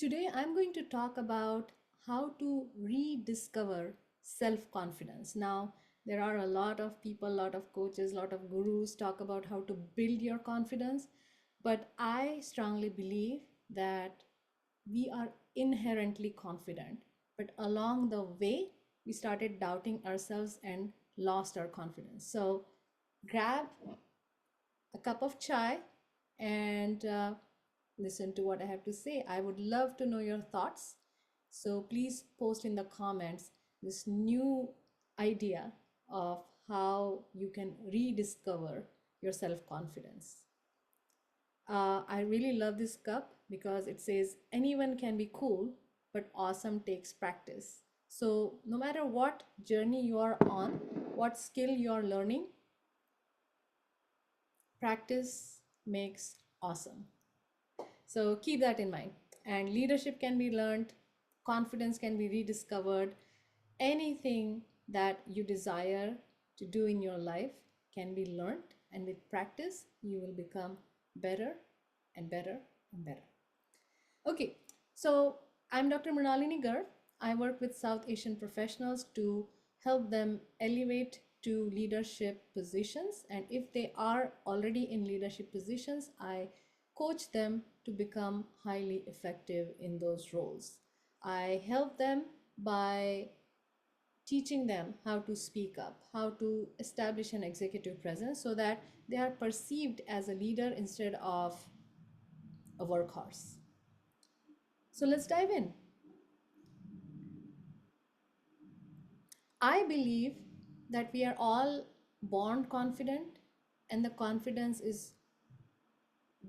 Today, I'm going to talk about how to rediscover self confidence. Now, there are a lot of people, a lot of coaches, a lot of gurus talk about how to build your confidence, but I strongly believe that we are inherently confident, but along the way, we started doubting ourselves and lost our confidence. So, grab a cup of chai and listen to what I have to say. I would love to know your thoughts. So please post in the comments this new idea of how you can rediscover your self confidence. I really love this cup because it says anyone can be cool, but awesome takes practice. So, no matter what journey you are on, what skill you are learning, practice makes awesome. So keep that in mind. And leadership can be learned, confidence can be rediscovered. Anything that you desire to do in your life can be learned, and with practice, you will become better and better and better. Okay, so I'm Dr. Mrinalini Garg. I work with South Asian professionals to help them elevate to leadership positions. And if they are already in leadership positions, I coach them to become highly effective in those roles. I help them by teaching them how to speak up, how to establish an executive presence so that they are perceived as a leader instead of a workhorse. So let's dive in. I believe that we are all born confident, and the confidence is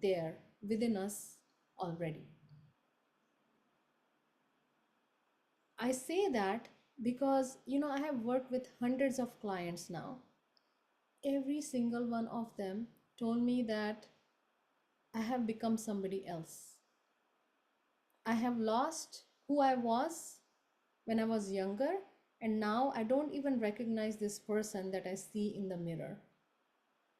there within us already. I say that because I have worked with hundreds of clients now. Every single one of them told me that I have become somebody else. I have lost who I was when I was younger, and now I don't even recognize this person that I see in the mirror.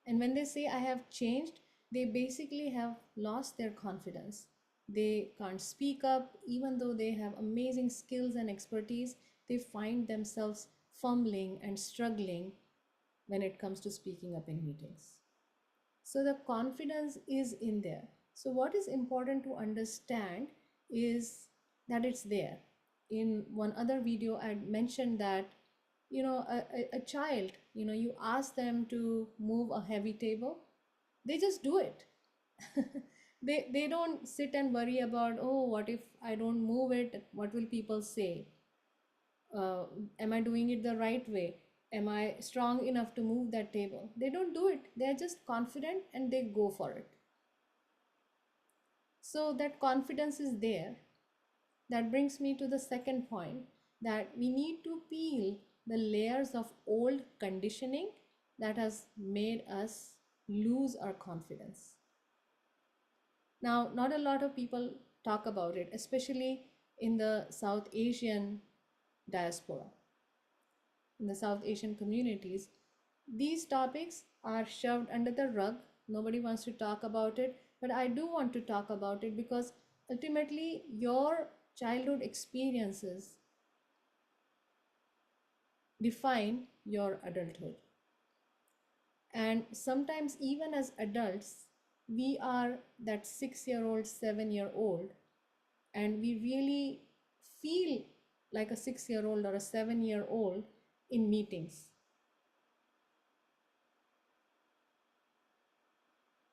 And when they say I have changed, they basically have lost their confidence. They can't speak up, even though they have amazing skills and expertise. They find themselves fumbling and struggling when it comes to speaking up in meetings. So the confidence is in there. So, what is important to understand is that it's there. In one other video, I mentioned that a child, you ask them to move a heavy table, they just do it. They don't sit and worry about, oh, what if I don't move it, what will people say, uh, am I doing it the right way, am I strong enough to move that table? They don't do it, they're just confident and they go for it. So that confidence is there. That brings me to the second point, that we need to peel the layers of old conditioning that has made us lose our confidence. Now, not a lot of people talk about it, especially in the South Asian diaspora, in the South Asian communities. These topics are shoved under the rug. Nobody wants to talk about it, but I do want to talk about it because ultimately your childhood experiences define your adulthood. And sometimes, even as adults, we are that 6 year old, 7 year old, and we really feel like a 6 year old or a 7 year old in meetings.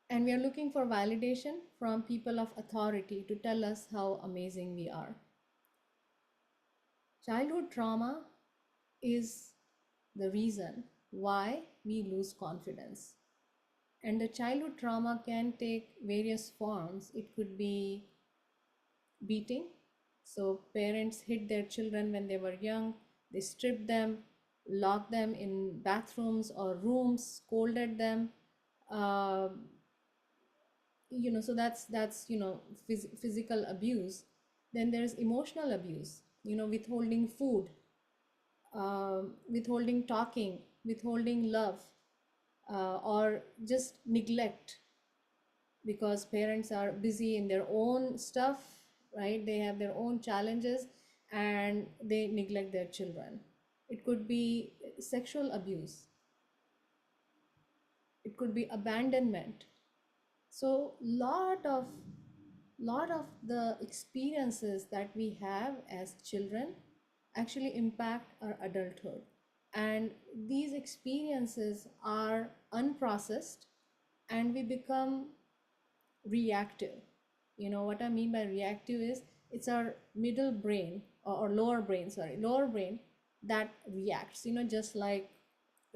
And we are looking for validation from people of authority to tell us how amazing we are. Childhood trauma is the reason why we lose confidence. And the childhood trauma can take various forms. It could be beating. So parents hit their children when they were young, they stripped them, locked them in bathrooms or rooms, scolded them. Uh, so that's physical abuse. Then there's emotional abuse, withholding food, withholding talking, withholding love, or just neglect because parents are busy in their own stuff right? They have their own challenges and they neglect their children. It could be sexual abuse, it could be abandonment. So lot of the experiences that we have as children actually impact our adulthood, and these experiences are unprocessed and we become reactive. You know what I mean by reactive is it's our middle brain, or lower brain, sorry, lower brain, that reacts, just like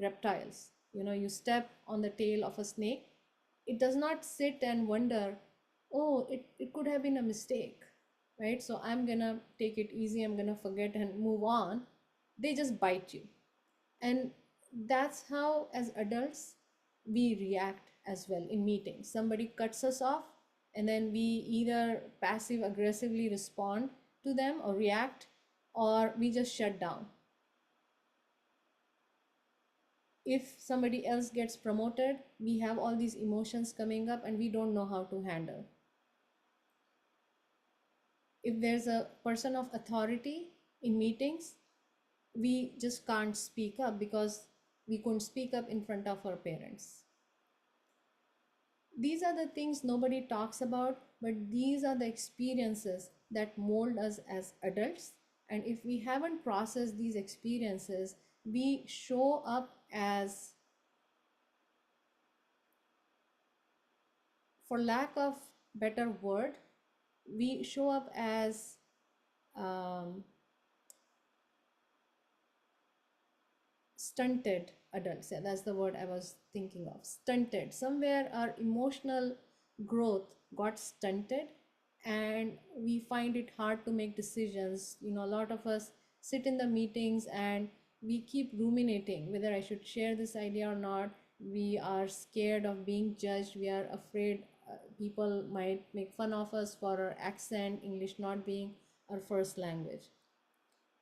reptiles. You step on the tail of a snake, it does not sit and wonder, oh, it could have been a mistake, right? So I'm gonna take it easy, I'm gonna forget and move on. They just bite you. And that's how, as adults, we react as well in meetings. Somebody cuts us off, and then we either passive aggressively respond to them or react, or we just shut down. If somebody else gets promoted, we have all these emotions coming up and we don't know how to handle. If there's a person of authority in meetings, we just can't speak up because we couldn't speak up in front of our parents. These are the things nobody talks about, but these are the experiences that mold us as adults. And if we haven't processed these experiences, we show up as, for lack of better word, we show up as um, stunted adults. Yeah, that's the word I was thinking of. Stunted. Somewhere our emotional growth got stunted and we find it hard to make decisions. A lot of us sit in the meetings and we keep ruminating whether I should share this idea or not. We are scared of being judged. We are afraid people might make fun of us for our accent, English not being our first language.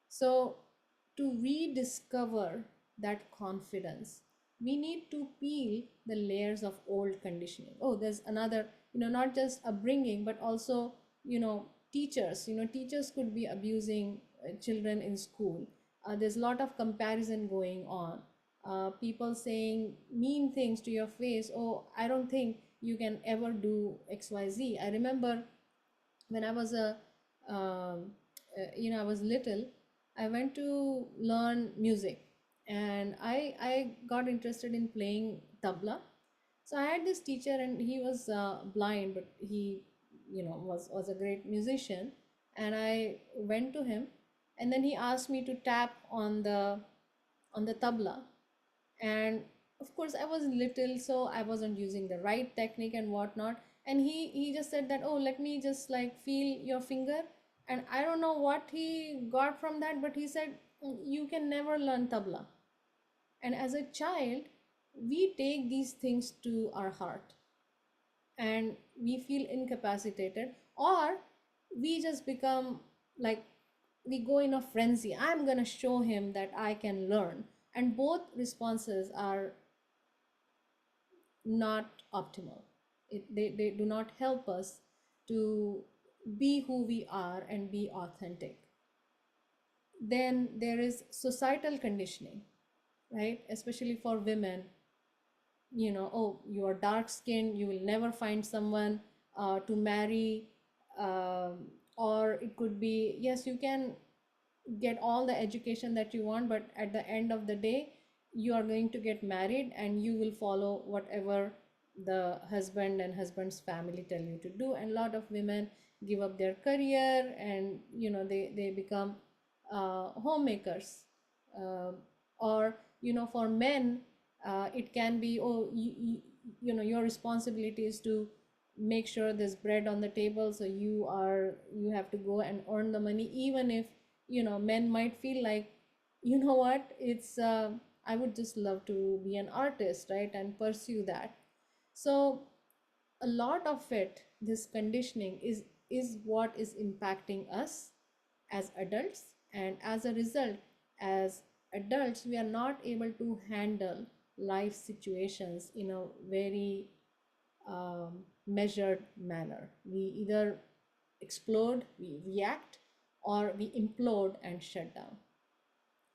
So, to rediscover that confidence, we need to peel the layers of old conditioning. Oh, there's another, not just upbringing, but also, teachers. Teachers could be abusing children in school. There's a lot of comparison going on. People saying mean things to your face. Oh, I don't think you can ever do XYZ. I remember when I was I was little, I went to learn music, and I got interested in playing tabla. So I had this teacher, and he was blind, but he, was a great musician. And I went to him, and then he asked me to tap on the tabla. And of course I was little, so I wasn't using the right technique and whatnot. And he just said that, oh, let me just like feel your finger. And I don't know what he got from that, but he said, "Mm, you can never learn tabla." And as a child, we take these things to our heart and we feel incapacitated, or we just become like, we go in a frenzy, I'm going to show him that I can learn. And both responses are not optimal. They do not help us to be who we are and be authentic. Then there is societal conditioning, right? Especially for women, oh, you are dark skinned, you will never find someone to marry. Or it could be, yes, you can get all the education that you want, but at the end of the day, you are going to get married and you will follow whatever the husband and husband's family tell you to do. And a lot of women give up their career, and they become homemakers. Or for men, it can be, oh, your responsibility is to make sure there's bread on the table, so you have to go and earn the money, even if men might feel like, what, it's I would just love to be an artist, right, and pursue that. So a lot of it, this conditioning is what is impacting us as adults. And as a result, as adults, we are not able to handle life situations in a very measured manner. We either explode, we react, or we implode and shut down.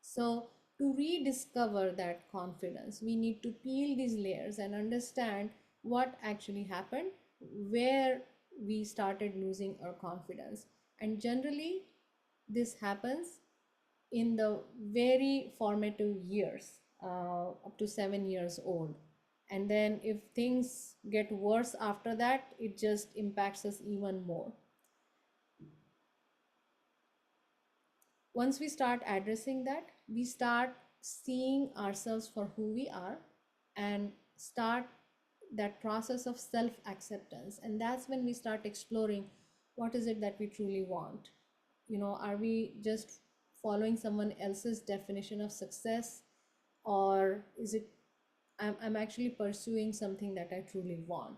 So, to rediscover that confidence, we need to peel these layers and understand what actually happened, where we started losing our confidence. And generally, this happens in the very formative years, up to 7 years old. And then, if things get worse after that, it just impacts us even more. Once we start addressing that, we start seeing ourselves for who we are and start that process of self acceptance. And that's when we start exploring what is it that we truly want. Are we just following someone else's definition of success, or is it I'm actually pursuing something that I truly want?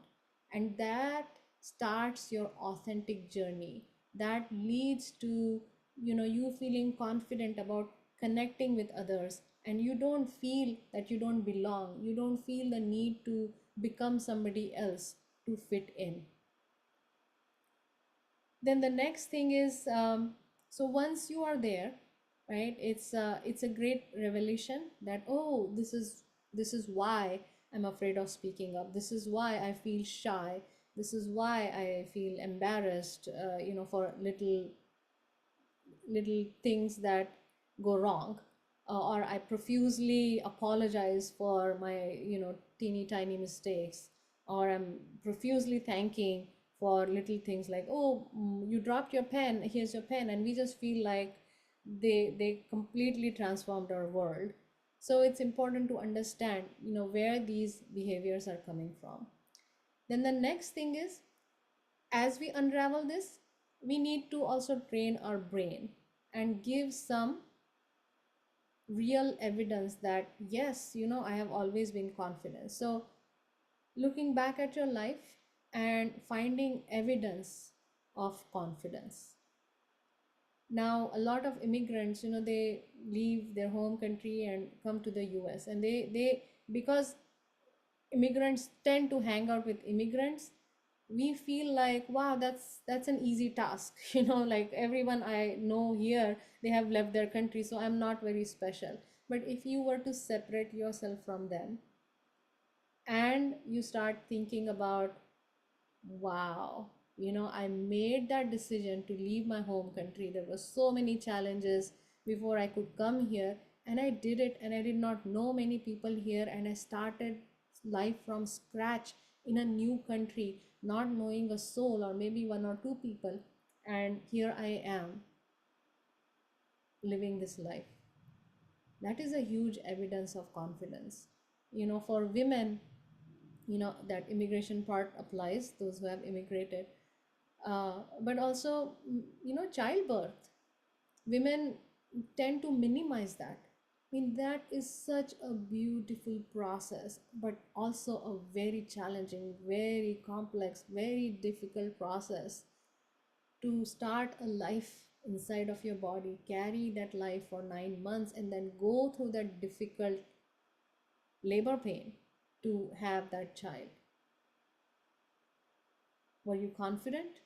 And that starts your authentic journey. That leads to, you feeling confident about connecting with others, and you don't feel that you don't belong. You don't feel the need to become somebody else to fit in. Then the next thing is, so once you are there, right, it's a great revelation that, oh, this is why I'm afraid of speaking up. This is why I feel shy. This is why I feel embarrassed, for little things that go wrong, or I profusely apologize for my, teeny tiny mistakes, or I'm profusely thanking for little things like, oh, you dropped your pen, here's your pen, and we just feel like they completely transformed our world. So it's important to understand, where these behaviors are coming from. Then the next thing is, as we unravel this, we need to also train our brain and give some real evidence that, yes, I have always been confident. So, looking back at your life and finding evidence of confidence. Now, a lot of immigrants, they leave their home country and come to the US, and they because immigrants tend to hang out with immigrants, we feel like, wow, that's an easy task. Like everyone I know here, they have left their country, so I'm not very special. But if you were to separate yourself from them and you start thinking about, wow, I made that decision to leave my home country. There were so many challenges before I could come here, and I did it, and I did not know many people here, and I started life from scratch in a new country, not knowing a soul or maybe one or two people, and here I am living this life. That is a huge evidence of confidence. For women, that immigration part applies, those who have immigrated, but also, childbirth. Women tend to minimize that. I mean, that is such a beautiful process, but also a very challenging, very complex, very difficult process to start a life inside of your body, carry that life for 9 months, and then go through that difficult labor pain to have that child. Were you confident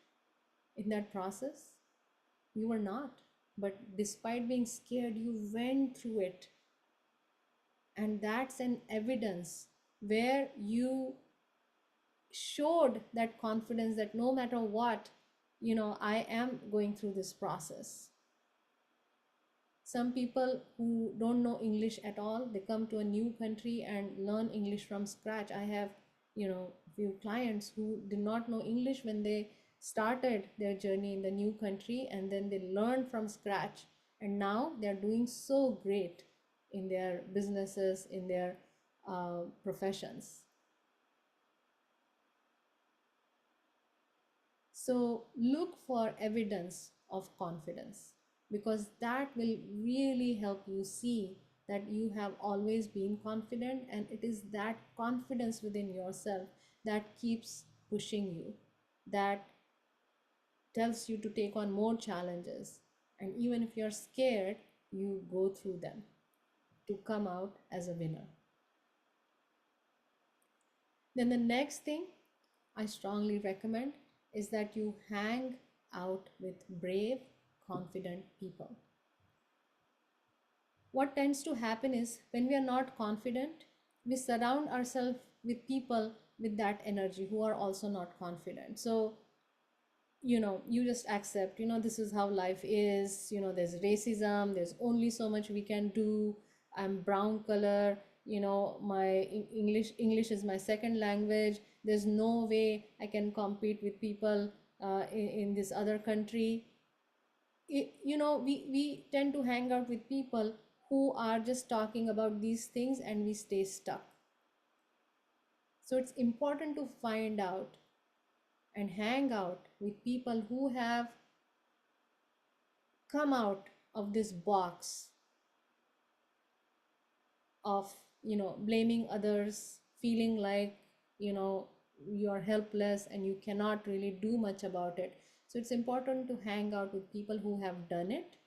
in that process? You were not. But despite being scared, you went through it. And that's an evidence where you showed that confidence that no matter what, I am going through this process. Some people who don't know English at all, they come to a new country and learn English from scratch. I have, few clients who did not know English when they started their journey in the new country, and then they learned from scratch, and now they're doing so great in their businesses, in their professions. So look for evidence of confidence, because that will really help you see that you have always been confident, and it is that confidence within yourself that keeps pushing you, that tells you to take on more challenges. And even if you're scared, you go through them to come out as a winner. Then the next thing I strongly recommend is that you hang out with brave, confident people. What tends to happen is when we are not confident, we surround ourselves with people with that energy who are also not confident. So, you just accept, this is how life is, there's racism, there's only so much we can do. I'm brown color, my English is my second language. There's no way I can compete with people in this other country. We tend to hang out with people who are just talking about these things and we stay stuck. So it's important to find out and hang out with people who have come out of this box of blaming others, feeling like you are helpless and you cannot really do much about it. So it's important to hang out with people who have done it,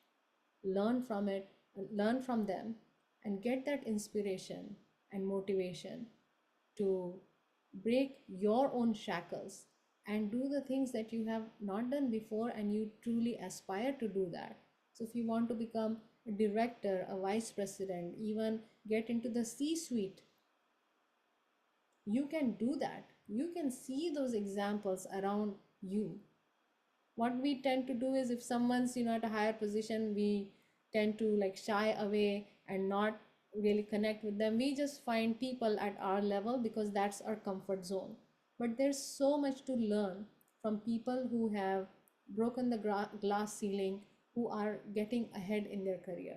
learn from it, learn from them, and get that inspiration and motivation to break your own shackles and do the things that you have not done before and you truly aspire to do that. So, if you want to become a director, a vice president, even get into the C suite, you can do that. You can see those examples around you. What we tend to do is if someone's at a higher position, we tend to like shy away and not really connect with them. We just find people at our level because that's our comfort zone. But there's so much to learn from people who have broken the glass ceiling, who are getting ahead in their career.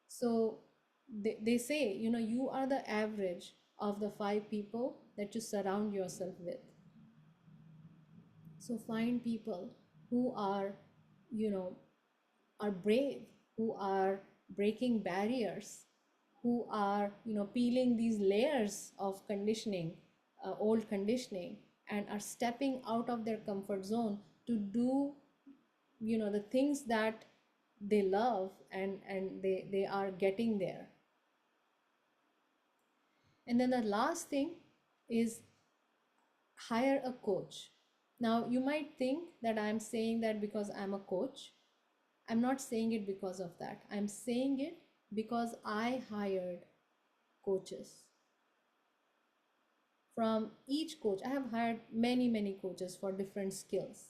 So they say you are the average of the 5 people that you surround yourself with. So find people who are, you know, are brave, who are breaking barriers, who are, peeling these layers of conditioning, old conditioning, and are stepping out of their comfort zone to do, the things that they love, and they are getting there. And then the last thing is hire a coach. Now, you might think that I'm saying that because I'm a coach. I'm not saying it because of that. I'm saying it because I hired coaches. From each coach, I have hired many, many coaches for different skills.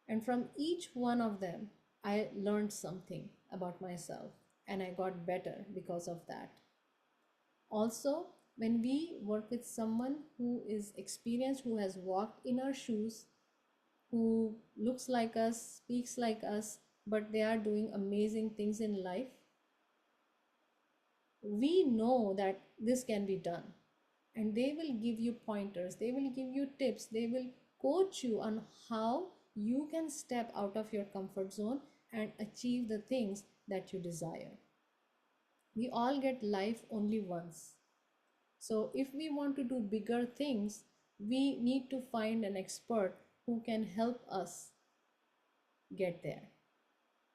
And from each one of them, I learned something about myself and I got better because of that. Also, when we work with someone who is experienced, who has walked in our shoes, who looks like us, speaks like us, but they are doing amazing things in life, we know that this can be done. And they will give you pointers, they will give you tips, they will coach you on how you can step out of your comfort zone and achieve the things that you desire. We all get life only once. So, if we want to do bigger things, we need to find an expert who can help us get there.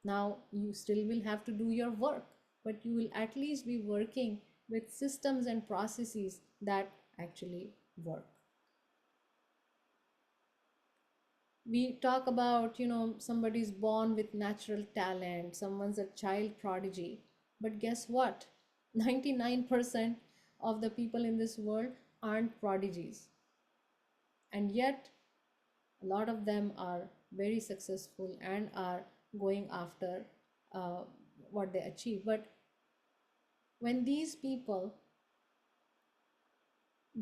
Now, you still will have to do your work, but you will at least be working with systems and processes that actually work. We talk about, somebody's born with natural talent, someone's a child prodigy. But guess what? 99% of the people in this world aren't prodigies. And yet, a lot of them are very successful and are going after uh, what they achieve. But when these people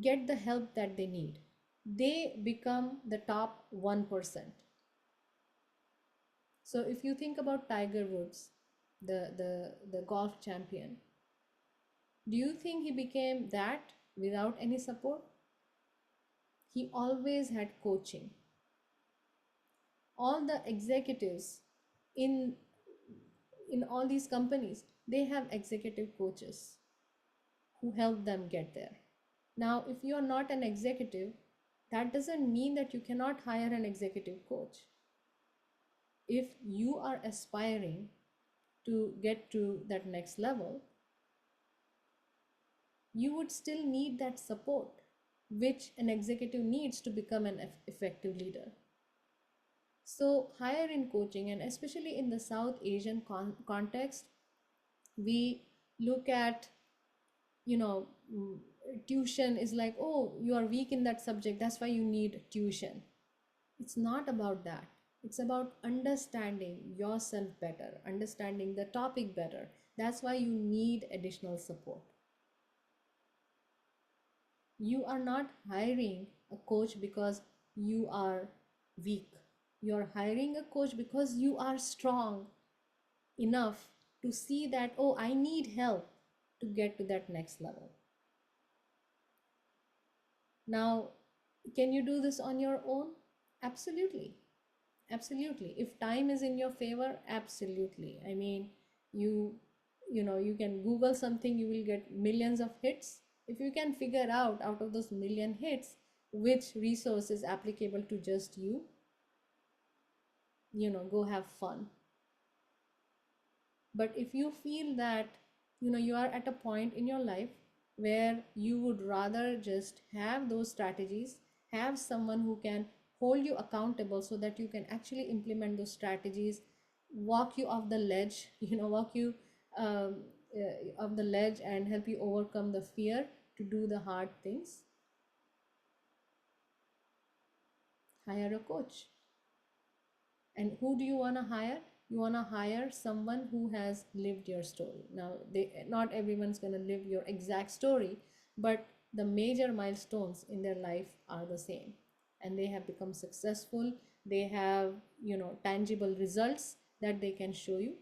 get the help that they need, they become the top 1%. So if you think about Tiger Woods, the golf champion, do you think he became that without any support? He always had coaching. All the executives in all these companies, they have executive coaches who help them get there. Now, if you are not an executive, that doesn't mean that you cannot hire an executive coach. If you are aspiring to get to that next level, you would still need that support, which an executive needs to become an effective leader. So higher in coaching, and especially in the South Asian context, we look at, you know, tuition is like, oh, you are weak in that subject, that's why you need tuition. It's not about that. It's about understanding yourself better, understanding the topic better. That's why you need additional support. You are not hiring a coach because you are weak. You are hiring a coach because you are strong enough to see that, oh, I need help to get to that next level. Now, can you do this on your own? Absolutely. Absolutely. If time is in your favor, absolutely. I mean, you you can Google something, you will get millions of hits. If you can figure out of those million hits which resource is applicable to just you, go have fun. But if you feel that you are at a point in your life where you would rather just have those strategies, have someone who can hold you accountable so that you can actually implement those strategies, walk you off the ledge, walk you um, off the ledge and help you overcome the fear to do the hard things, hire a coach. And who do you want to hire? You want to hire someone who has lived your story. Now, not everyone's going to live your exact story, but the major milestones in their life are the same, and they have become successful. They have tangible results that they can show you.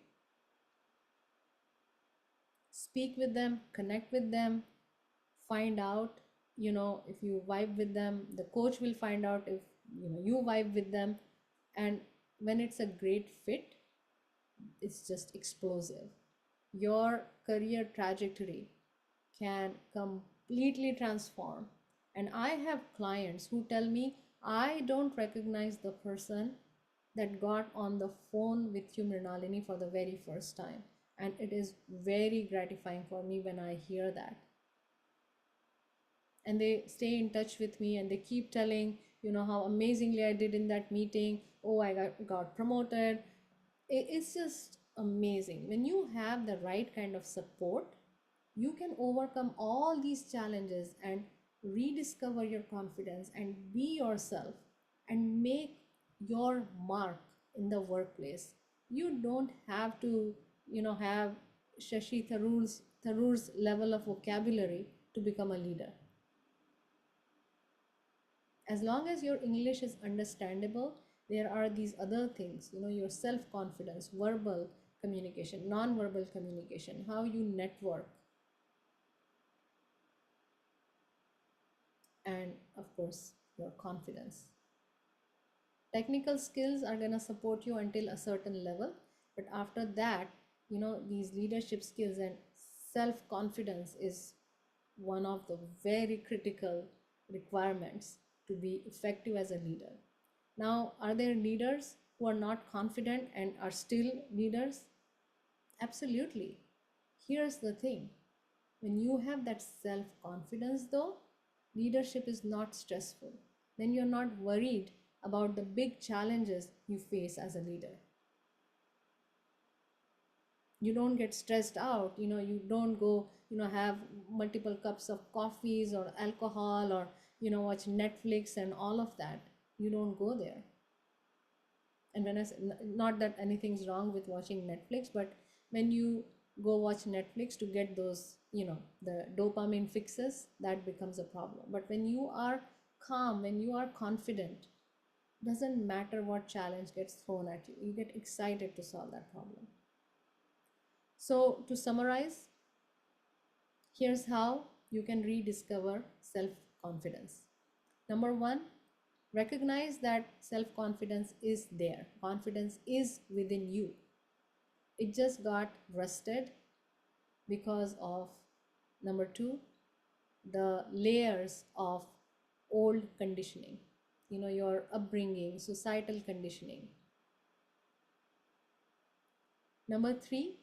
Speak with them, connect with them, find out if you vibe with them. The coach will find out if you vibe with them. And when it's a great fit, it's just explosive. Your career trajectory can completely transform. And I have clients who tell me, I don't recognize the person that got on the phone with you, Mrinalini, for the very first time. And it is very gratifying for me when I hear that. And they stay in touch with me and they keep telling, how amazingly I did in that meeting. Oh, I got promoted. It's just amazing. When you have the right kind of support, you can overcome all these challenges and rediscover your confidence and be yourself and make your mark in the workplace. You don't have to, have Shashi Tharoor's level of vocabulary to become a leader. As long as your English is understandable, there are these other things, your self confidence, verbal communication, non verbal communication, how you network, and of course, your confidence. Technical skills are going to support you until a certain level, but after that, these leadership skills and self confidence is one of the very critical requirements to be effective as a leader. Now, are there leaders who are not confident and are still leaders? Absolutely. Here's the thing, when you have that self confidence, though, leadership is not stressful. Then you're not worried about the big challenges you face as a leader. You don't get stressed out. You don't go, have multiple cups of coffees or alcohol or, watch Netflix and all of that. You don't go there. And when I say, not that anything's wrong with watching Netflix, but when you go watch Netflix to get those, the dopamine fixes, that becomes a problem. But when you are calm, when you are confident, doesn't matter what challenge gets thrown at you, you get excited to solve that problem. So to summarize, here's how you can rediscover self-confidence. Number one, recognize that self-confidence is there. Confidence is within you. It just got rusted because of, number two, the layers of old conditioning, your upbringing, societal conditioning. Number three,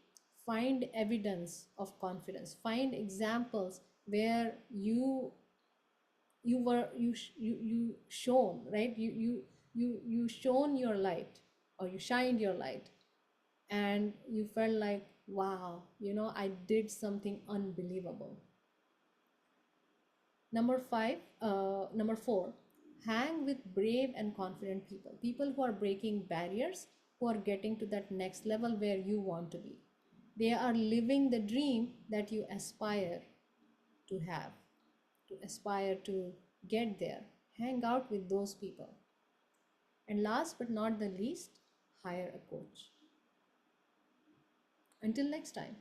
find evidence of confidence. Find examples where you shown, right? You You shone your light, or you shined your light, and you felt like, wow, I did something unbelievable. Number 4, hang with brave and confident people, people who are breaking barriers, who are getting to that next level where you want to be. They are living the dream that you aspire to have, to aspire to get there. Hang out with those people. And last but not the least, hire a coach. Until next time.